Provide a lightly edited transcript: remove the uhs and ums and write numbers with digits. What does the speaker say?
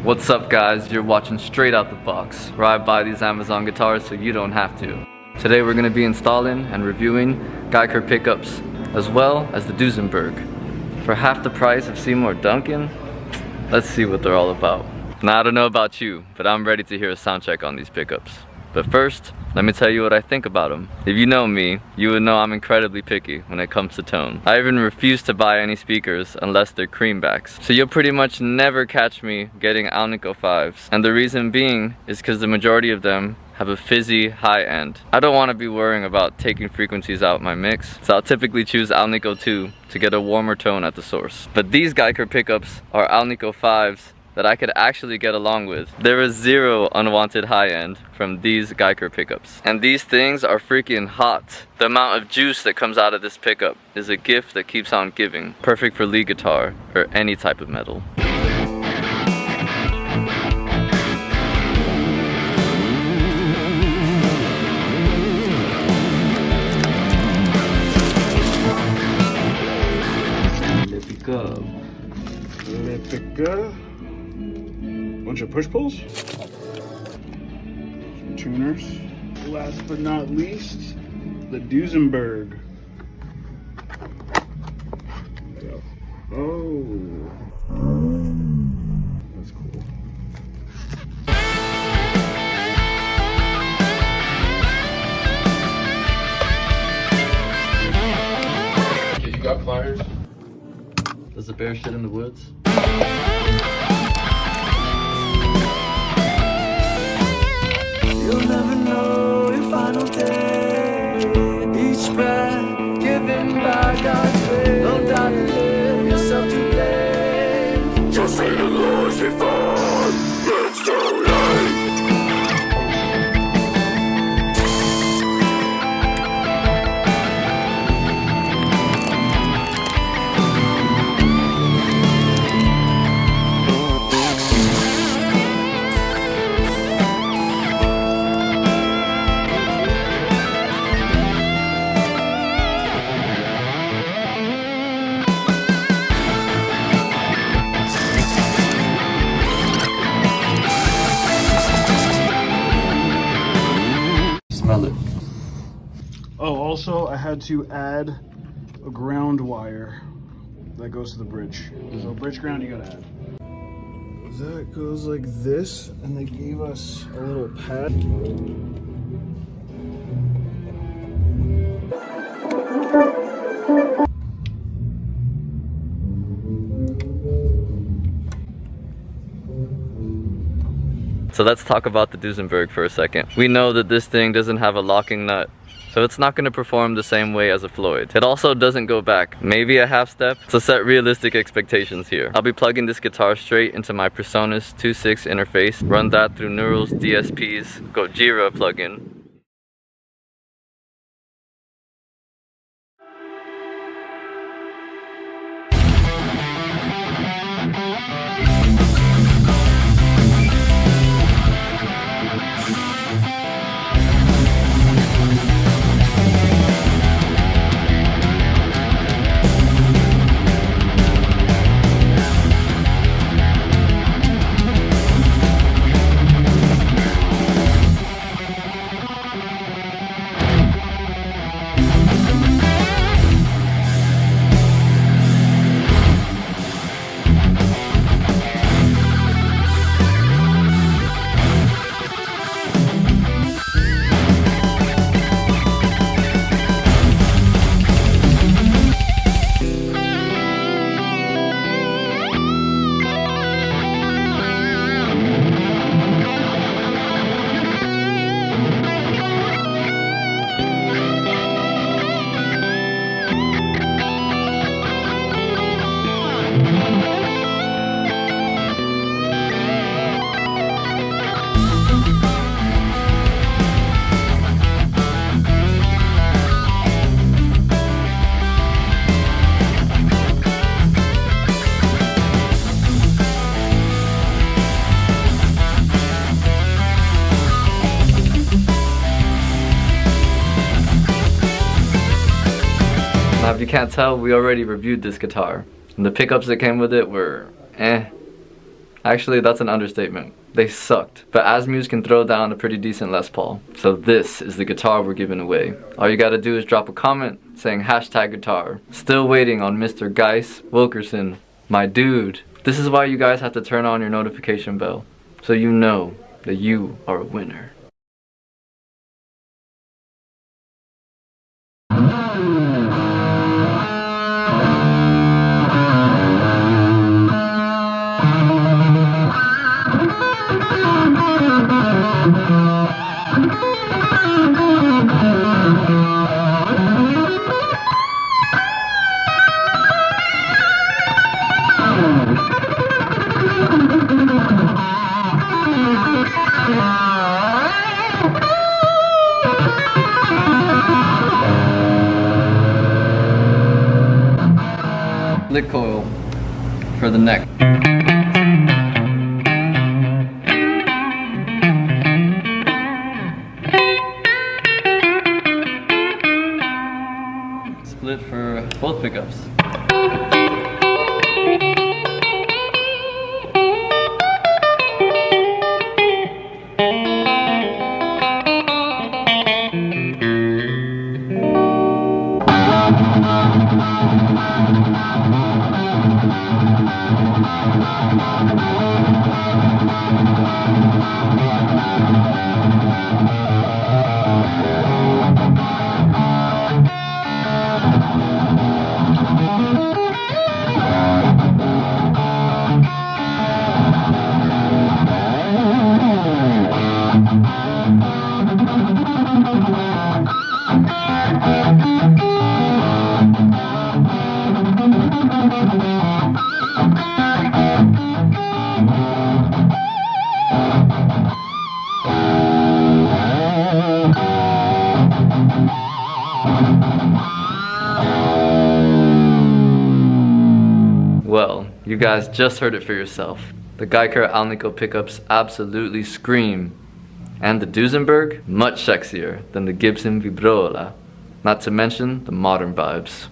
What's up guys, you're watching Straight Out the Box, where I buy these Amazon guitars so you don't have to. Today we're going to be installing and reviewing Guyker pickups, as well as the Duesenberg. For half the price of Seymour Duncan, let's see what they're all about. Now I don't know about you, but I'm ready to hear a sound check on these pickups. But first, let me tell you what I think about them. If you know me, you would know I'm incredibly picky when it comes to tone. I even refuse to buy any speakers unless they're creambacks. So you'll pretty much never catch me getting Alnico 5s. And the reason being is because the majority of them have a fizzy high end. I don't want to be worrying about taking frequencies out my mix, so I'll typically choose Alnico 2 to get a warmer tone at the source. But these Guyker pickups are Alnico 5s that I could actually get along with. There is zero unwanted high end from these Guyker pickups. And these things are freaking hot. The amount of juice that comes out of this pickup is a gift that keeps on giving. Perfect for lead guitar or any type of metal. Replica. Bunch of push-pulls. Some tuners. Last but not least, the Duesenberg. Oh. That's cool. Okay, you got pliers? Does the bear shit in the woods? You'll never know your final day. Each breath given by God's grace. No doubt to live yourself to blame. Just say the Lord's before it's too late. Smell it. Oh, also I had to add a ground wire that goes to the bridge. So bridge ground you gotta add. That goes like this, and they gave us a little pad. So let's talk about the Duesenberg for a second. We know that this thing doesn't have a locking nut, so it's not going to perform the same way as a Floyd. It also doesn't go back, maybe a half step. So set realistic expectations here. I'll be plugging this guitar straight into my Presonus 2.6 interface, run that through Neural's DSP's Gojira plugin. Now if you can't tell, we already reviewed this guitar. And the pickups that came with it were Actually, that's an understatement. They sucked, but Asmus can throw down a pretty decent Les Paul. So this is the guitar we're giving away. All you gotta do is drop a comment saying #guitar. Still waiting on Mr. Geis Wilkerson, my dude. This is why you guys have to turn on your notification bell, so you know that you are a winner. Split coil for the neck. Split for both pickups. Well, you guys just heard it for yourself. The Guyker Alnico pickups absolutely scream. And the Duesenberg, much sexier than the Gibson Vibrola. Not to mention the modern vibes.